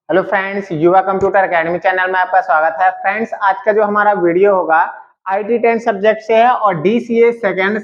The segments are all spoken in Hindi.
हेलो फ्रेंड्स, युवा कंप्यूटर एकेडमी चैनल में आपका स्वागत है। फ्रेंड्स, आज का जो हमारा वीडियो होगा IT 10 सब्जेक्ट से है और DCA सेकेंड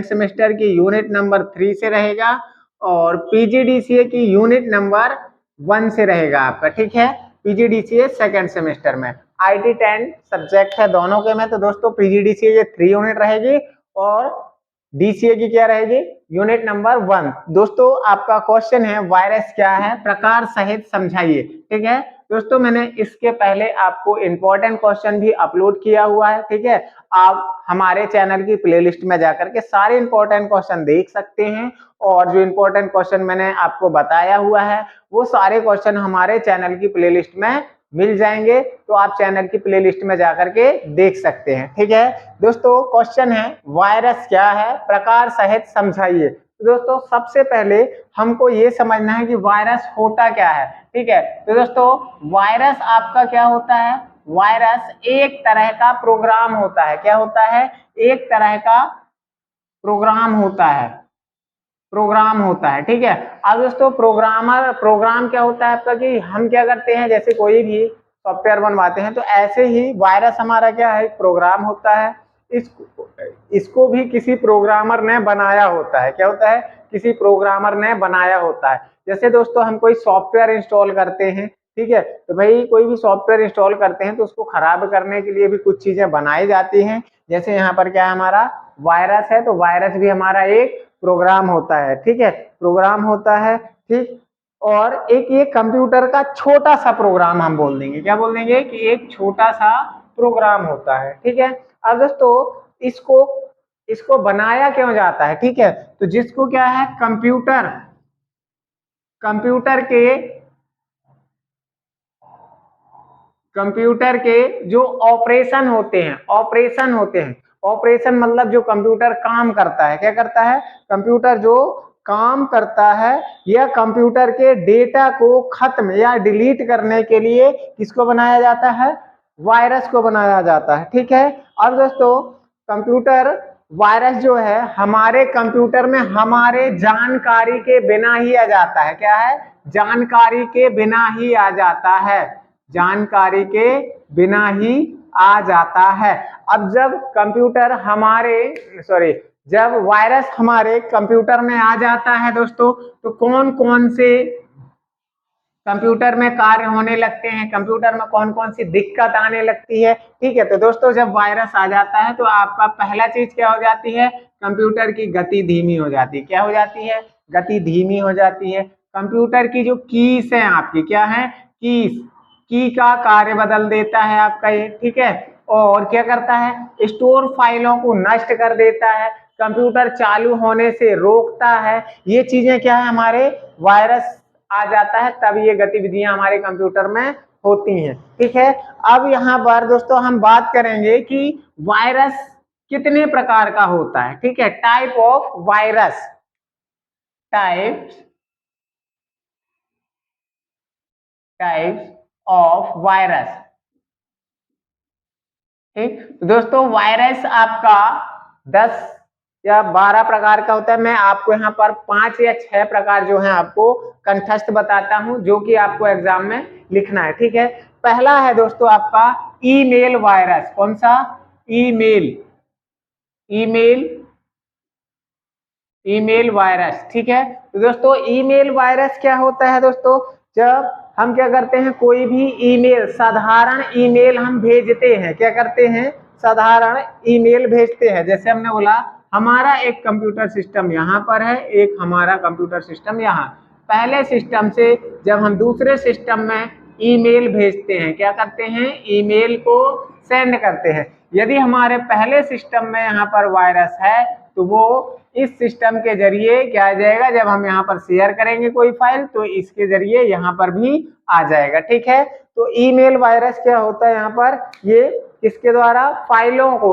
सेमेस्टर की यूनिट नंबर 3 से रहेगा और PGDCA की यूनिट नंबर 1 से रहेगा आपका। ठीक है, PGDCA सेकेंड सेमेस्टर में IT 10 सब्जेक्ट है दोनों के में। तो दोस्तों PGDCA ये 3 यूनिट रहेगी और DCA की क्या रहेगी, यूनिट नंबर 1। दोस्तों आपका क्वेश्चन है वायरस क्या है, प्रकार सहित समझाइए। ठीक है दोस्तों, मैंने इसके पहले आपको इंपॉर्टेंट क्वेश्चन भी अपलोड किया हुआ है। ठीक है, आप हमारे चैनल की प्लेलिस्ट में जाकर के सारे इंपॉर्टेंट क्वेश्चन देख सकते हैं और जो इंपॉर्टेंट क्वेश्चन मैंने आपको बताया हुआ है वो सारे क्वेश्चन हमारे चैनल की प्लेलिस्ट में मिल जाएंगे। तो आप चैनल की प्लेलिस्ट में जाकर के देख सकते हैं। ठीक है दोस्तों, क्वेश्चन है वायरस क्या है, प्रकार सहित समझाइए। तो दोस्तों सबसे पहले हमको ये समझना है कि वायरस होता क्या है। ठीक है, तो दोस्तों वायरस आपका क्या होता है, वायरस एक तरह का प्रोग्राम होता है। क्या होता है, एक तरह का प्रोग्राम होता है। ठीक है, अब दोस्तों प्रोग्राम क्या होता है आपका कि हम क्या करते हैं, जैसे कोई भी सॉफ्टवेयर बनवाते हैं तो ऐसे ही वायरस हमारा क्या है, एक प्रोग्राम होता है। इसको भी किसी प्रोग्रामर ने बनाया होता है। क्या होता है, किसी प्रोग्रामर ने बनाया होता है। जैसे दोस्तों हम कोई सॉफ्टवेयर इंस्टॉल करते हैं, ठीक है, तो भाई कोई भी सॉफ्टवेयर इंस्टॉल करते हैं तो उसको खराब करने के लिए भी कुछ चीजें बनाई जाती हैं। जैसे यहाँ पर क्या है, हमारा वायरस है, तो वायरस भी हमारा एक प्रोग्राम होता है। ठीक है, प्रोग्राम होता है। ठीक, और एक ये कंप्यूटर का छोटा सा प्रोग्राम हम बोल देंगे। क्या बोल देंगे कि एक छोटा सा प्रोग्राम होता है। ठीक है, अब दोस्तों इसको बनाया क्यों जाता है। ठीक है, तो जिसको क्या है, कंप्यूटर के जो ऑपरेशन मतलब जो कंप्यूटर काम करता है। क्या करता है, कंप्यूटर जो काम करता है या कंप्यूटर के डेटा को खत्म या डिलीट करने के लिए किसको बनाया जाता है, वायरस को बनाया जाता है। ठीक है, अब दोस्तों कंप्यूटर वायरस जो है हमारे कंप्यूटर में हमारे जानकारी के बिना ही आ जाता है। क्या है, जानकारी के बिना ही आ जाता है, जानकारी के बिना ही आ जाता है। अब जब वायरस हमारे कंप्यूटर में आ जाता है दोस्तों, तो कौन कौन से कंप्यूटर में कार्य होने लगते हैं, कंप्यूटर में कौन कौन सी दिक्कत आने लगती है। ठीक है, तो दोस्तों जब वायरस आ जाता है तो आपका पहला चीज क्या हो जाती है, कंप्यूटर की गति धीमी हो जाती है। क्या हो जाती है, गति धीमी हो जाती है। कंप्यूटर की जो कीज है आपकी, क्या है, की का कार्य बदल देता है आपका ये। ठीक है, और क्या करता है, स्टोर फाइलों को नष्ट कर देता है, कंप्यूटर चालू होने से रोकता है। ये चीजें क्या है, हमारे वायरस आ जाता है तब ये गतिविधियां हमारे कंप्यूटर में होती हैं। ठीक है, अब यहाँ पर दोस्तों हम बात करेंगे कि वायरस कितने प्रकार का होता है। ठीक है, टाइप्स ऑफ वायरस। ठीक, तो दोस्तों वायरस आपका 10 या 12 प्रकार का होता है। मैं आपको यहाँ पर 5 या 6 प्रकार जो है आपको कंठस्थ बताता हूं, जो कि आपको एग्जाम में लिखना है। ठीक है, पहला है दोस्तों आपका ईमेल वायरस। कौन सा, ईमेल वायरस। ठीक है, तो दोस्तों ईमेल वायरस क्या होता है दोस्तों, जब हम क्या करते हैं, कोई भी ईमेल, साधारण ईमेल हम भेजते हैं। क्या करते हैं, साधारण ईमेल भेजते हैं। जैसे हमने बोला हमारा एक कंप्यूटर सिस्टम यहाँ पर है, एक हमारा कंप्यूटर सिस्टम यहाँ। पहले सिस्टम से जब हम दूसरे सिस्टम में ईमेल भेजते हैं, क्या करते हैं, ईमेल को सेंड करते हैं। यदि हमारे पहले सिस्टम में यहाँ पर वायरस है तो वो इस सिस्टम के जरिए क्या आ जाएगा, जब हम यहाँ पर शेयर करेंगे कोई फाइल तो इसके जरिए यहाँ पर भी आ जाएगा। ठीक है, तो ईमेल वायरस क्या होता है, यहाँ पर ये इसके द्वारा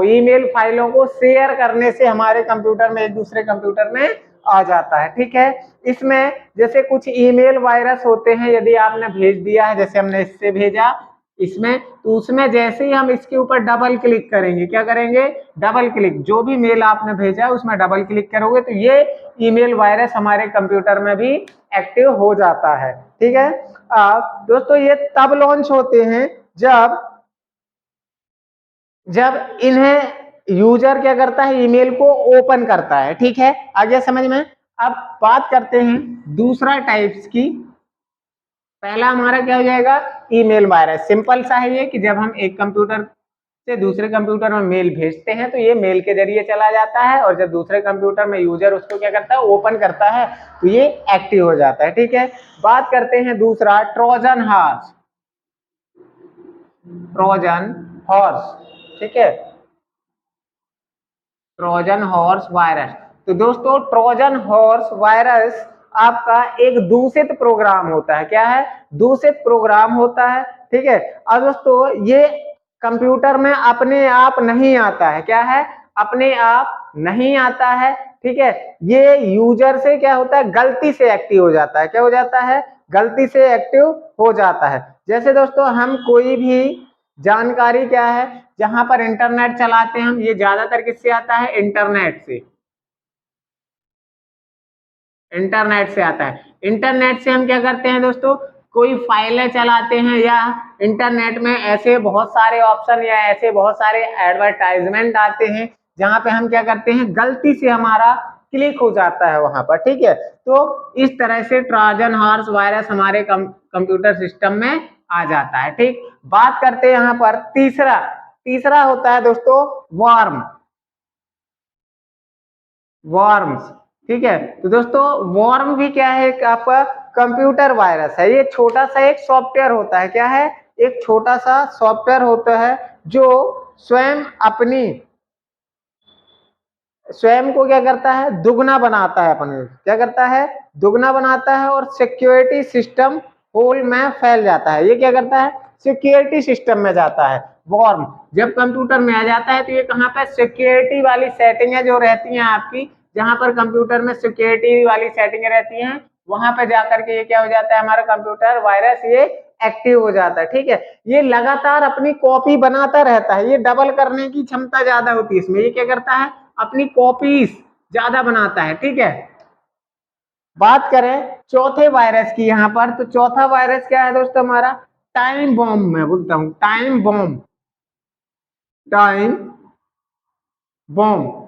ईमेल फाइलों को शेयर करने से हमारे कंप्यूटर में एक दूसरे कंप्यूटर में आ जाता है। ठीक है, इसमें जैसे कुछ ईमेल वायरस होते हैं, यदि आपने भेज दिया है, जैसे हमने इससे भेजा इसमें, तो उसमें जैसे ही हम इसके ऊपर डबल क्लिक करेंगे, क्या करेंगे, डबल क्लिक, जो भी मेल आपने भेजा है उसमें डबल क्लिक करोगे तो ये ईमेल वायरस हमारे कंप्यूटर में भी एक्टिव हो जाता है। ठीक है, दोस्तों ये तब लॉन्च होते हैं जब जब इन्हें यूजर क्या करता है, ईमेल को ओपन करता है। ठीक है, आ गया समझ में। अब बात करते हैं दूसरा टाइप्स की। पहला हमारा क्या हो जाएगा, ईमेल वायरस। सिंपल सा है ये कि जब हम एक कंप्यूटर से दूसरे कंप्यूटर में मेल भेजते हैं तो ये मेल के जरिए चला जाता है, और जब दूसरे कंप्यूटर में यूजर उसको क्या करता है, ओपन करता है, तो ये एक्टिव हो जाता है। ठीक है, बात करते हैं दूसरा, ट्रोजन हॉर्स। ट्रोजन हॉर्स, ठीक है, ट्रोजन हॉर्स वायरस। तो दोस्तों ट्रोजन हॉर्स वायरस आपका एक दूषित प्रोग्राम होता है। क्या है, दूषित प्रोग्राम होता है। ठीक है, अब दोस्तों ये कंप्यूटर में अपने आप नहीं आता है। क्या है, अपने आप नहीं आता है। ठीक है, ये यूजर से क्या होता है, गलती से एक्टिव हो जाता है। क्या हो जाता है, गलती से एक्टिव हो जाता है। जैसे दोस्तों हम कोई भी जानकारी, क्या है, जहां पर इंटरनेट चलाते हैं हम, ये ज्यादातर किससे आता है, इंटरनेट से, इंटरनेट से आता है। इंटरनेट से हम क्या करते हैं दोस्तों, कोई फाइलें चलाते हैं, या इंटरनेट में ऐसे बहुत सारे ऑप्शन या ऐसे बहुत सारे एडवर्टाइजमेंट आते हैं जहां पे हम क्या करते हैं, गलती से हमारा क्लिक हो जाता है वहां पर। ठीक है, तो इस तरह से ट्रोजन हॉर्स वायरस हमारे कंप्यूटर सिस्टम में आ जाता है। ठीक, बात करते हैं यहाँ पर तीसरा, तीसरा होता है दोस्तों वर्म, वर्म्स। ठीक है, तो दोस्तों वर्म भी क्या है, आपका कंप्यूटर वायरस है। ये छोटा सा एक सॉफ्टवेयर होता है। क्या है, एक छोटा सा सॉफ्टवेयर होता है जो स्वयं अपनी, स्वयं को क्या करता है, दुगना बनाता है, अपने क्या करता है, दुगना बनाता है, और सिक्योरिटी सिस्टम होल में फैल जाता है। ये क्या करता है, सिक्योरिटी सिस्टम में जाता है। वॉर्म जब कंप्यूटर में आ जाता है तो ये कहाँ पे, सिक्योरिटी वाली सेटिंग जो रहती हैं आपकी, जहां पर कंप्यूटर में सिक्योरिटी वाली सेटिंग रहती हैं, वहां पे जाकर के ये क्या हो जाता है, हमारा कंप्यूटर वायरस ये एक्टिव हो जाता है। ठीक है, ये लगातार अपनी कॉपी बनाता रहता है, ये डबल करने की क्षमता ज्यादा होती है इसमें। ये क्या करता है, अपनी कॉपीज ज्यादा बनाता है। ठीक है, बात करें चौथे वायरस की यहाँ पर, तो चौथा वायरस क्या है दोस्तों हमारा, टाइम बॉम्ब। मैं बोलता हूं time bomb, time bomb,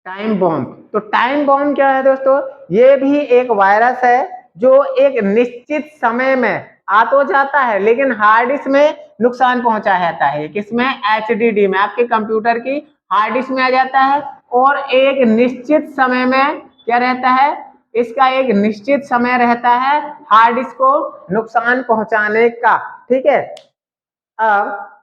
time bomb. तो टाइम बॉम्ब क्या है दोस्तों, ये भी एक वायरस है जो एक निश्चित समय में आ तो जाता है लेकिन हार्ड डिस्क में नुकसान पहुंचा जाता है। किसमें, एचडीडी में, आपके कंप्यूटर की हार्ड डिस्क में आ जाता है, और एक निश्चित समय में क्या रहता है, इसका एक निश्चित समय रहता है हार्ड डिस्क को नुकसान पहुंचाने का। ठीक है, अब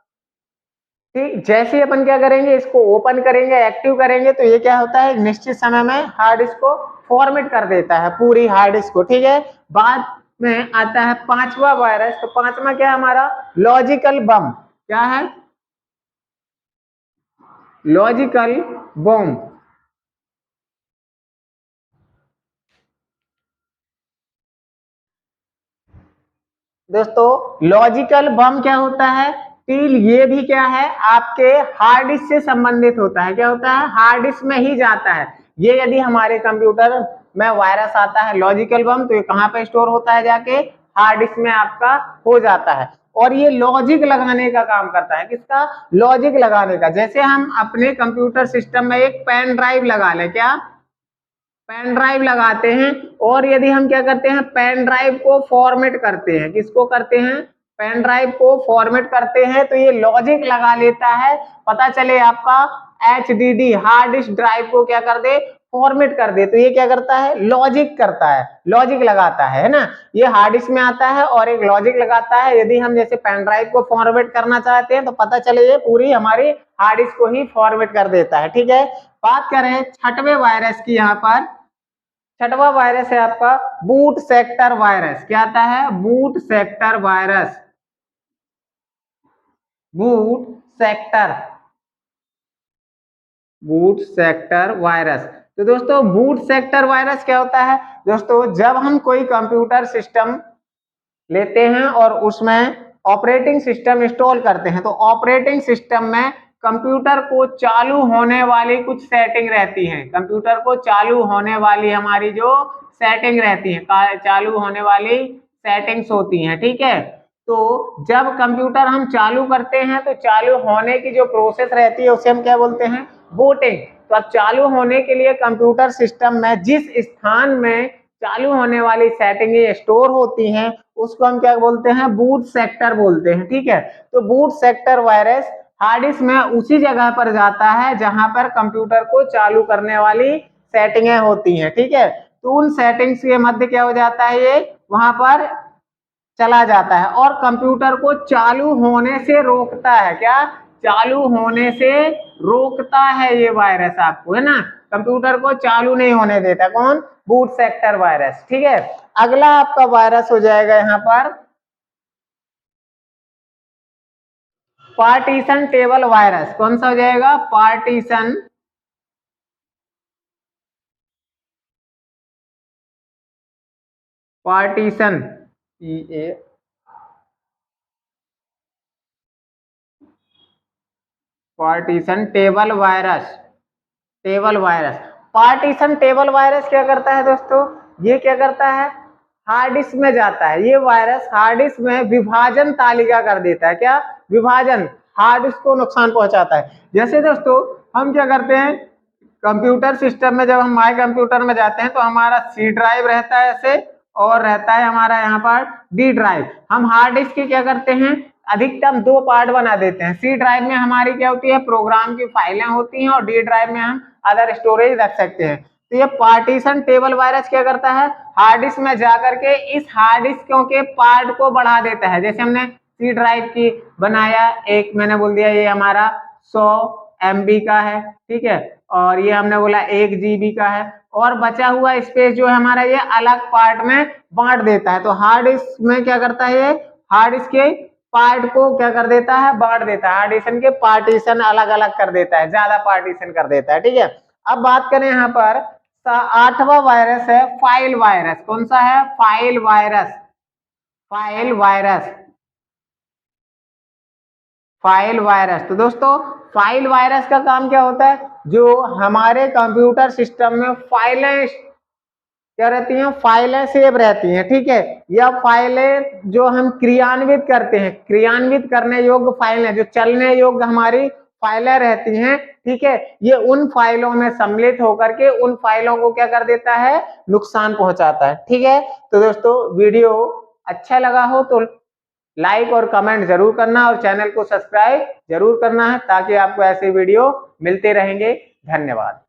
ठीक जैसे अपन क्या करेंगे, इसको ओपन करेंगे, एक्टिव करेंगे, तो ये क्या होता है, एक निश्चित समय में हार्ड डिस्क को फॉर्मेट कर देता है, पूरी हार्ड डिस्क को। ठीक है, बाद में आता है पांचवा वायरस। तो पांचवा क्या है हमारा, लॉजिकल बम। क्या है, लॉजिकल बम। दोस्तों लॉजिकल बम क्या होता है, टील, ये भी क्या है, आपके हार्ड डिस्क से संबंधित होता है। क्या होता है, हार्ड डिस्क में ही जाता है। ये यदि हमारे कंप्यूटर में वायरस आता है लॉजिकल बम, तो ये कहाँ पे स्टोर होता है, जाके हार्ड डिस्क में आपका हो जाता है। और ये लॉजिक लगाने का काम करता है। किसका, लॉजिक लगाने का। जैसे हम अपने कंप्यूटर सिस्टम में एक पेन ड्राइव लगा ले, क्या पेन ड्राइव लगाते हैं, और यदि हम क्या करते हैं, पेन ड्राइव को फॉर्मेट करते हैं, किसको करते हैं, पेन ड्राइव को फॉर्मेट करते हैं, तो ये लॉजिक लगा लेता है, पता चले आपका एचडीडी हार्ड डिस्क ड्राइव को क्या कर दे, फॉर्मेट कर दे, तो ये क्या करता है, लॉजिक करता है, लॉजिक लगाता है ना। ये हार्ड डिस्क में आता है और एक लॉजिक लगाता है। यदि हम जैसे पेन ड्राइव को फॉर्मेट करना चाहते हैं तो पता चले ये पूरी हमारी हार्ड डिस्क को ही फॉर्मेट कर देता है। ठीक है, बात करें छठवें वायरस की यहाँ पर। छठवा वायरस है आपका बूट सेक्टर वायरस। क्या आता है, boot sector virus, boot sector, boot sector virus. तो दोस्तों बूट सेक्टर वायरस क्या होता है दोस्तों, जब हम कोई कंप्यूटर सिस्टम लेते हैं और उसमें ऑपरेटिंग सिस्टम इंस्टॉल करते हैं। तो ऑपरेटिंग सिस्टम में कंप्यूटर को चालू होने वाली कुछ सेटिंग रहती हैं, कंप्यूटर को चालू होने वाली हमारी जो सेटिंग रहती है, चालू होने वाली सेटिंग्स होती हैं, ठीक है। तो जब कंप्यूटर हम चालू करते हैं तो चालू होने की जो प्रोसेस रहती है उसे हम क्या बोलते हैं, बूटिंग। तो अब चालू होने के लिए कंप्यूटर सिस्टम में जिस स्थान में चालू होने वाली सेटिंगें स्टोर होती हैं उसको हम क्या बोलते हैं, बूट सेक्टर बोलते हैं, ठीक है। तो boot sector virus hard disk में उसी जगह पर जाता है जहां पर कंप्यूटर को चालू करने वाली सेटिंगें होती हैं, ठीक है। तो उन सेटिंग्स के मध्य क्या हो जाता है, ये वहां पर चला जाता है और कंप्यूटर को चालू होने से रोकता है। क्या, चालू होने से रोकता है ये वायरस आपको, है ना। कंप्यूटर को चालू नहीं होने देता, कौन, बूट सेक्टर वायरस, ठीक है। अगला आपका वायरस हो जाएगा यहां पर पार्टीशन टेबल वायरस। कौन सा हो जाएगा, partition partition partition table virus, table virus. Partition table virus क्या करता है दोस्तों, ये क्या करता है, हार्ड डिस्क में जाता है। ये वायरस हार्ड डिस्क में विभाजन तालिका कर देता है। क्या, विभाजन, हार्ड डिस्क को नुकसान पहुंचाता है। जैसे दोस्तों हम क्या करते हैं, कंप्यूटर सिस्टम में जब हम माई कंप्यूटर में जाते हैं तो हमारा सी ड्राइव रहता है ऐसे, और रहता है हमारा यहाँ पर डी ड्राइव। हम हार्ड डिस्क की क्या करते हैं, अधिकतम दो पार्ट बना देते हैं। सी ड्राइव में हमारी क्या होती है, प्रोग्राम की फाइलें होती हैं, और डी ड्राइव में हम अदर स्टोरेज रख सकते हैं। तो ये पार्टीशन टेबल वायरस क्या करता है, हार्ड डिस्क में जाकर के इस हार्ड डिस्क के पार्ट को बढ़ा देता है। जैसे हमने सी ड्राइव की बनाया, एक मैंने बोल दिया ये हमारा 100 MB का है, ठीक है, और ये हमने बोला 1 GB का है, और बचा हुआ स्पेस जो है हमारा ये अलग पार्ट में बांट देता है। तो हार्ड डिस्क में क्या करता है, ये हार्ड डिस्क के पार्ट को क्या कर देता है, बांट देता है, हार्ड डिस्क के पार्टीशन अलग अलग कर देता है, ज्यादा पार्टीशन कर देता है, ठीक है। अब बात करें यहाँ पर 8वां वायरस है फाइल वायरस। कौन सा है, file virus, file virus, file virus. तो दोस्तों फाइल वायरस का काम क्या होता है, जो हमारे कंप्यूटर सिस्टम में फाइलें क्या रहती हैं, फाइलें सेव रहती हैं, ठीक है। या फाइलें जो हम क्रियान्वित करते हैं, क्रियान्वित करने योग्य फाइलें, जो चलने योग्य हमारी फाइलें रहती हैं, ठीक है, ये उन फाइलों में सम्मिलित होकर के उन फाइलों को क्या कर देता है, नुकसान पहुंचाता है, ठीक है। तो दोस्तों वीडियो अच्छा लगा हो तो लाइक और कमेंट जरूर करना, और चैनल को सब्सक्राइब जरूर करना है, ताकि आपको ऐसे वीडियो मिलते रहेंगे। धन्यवाद।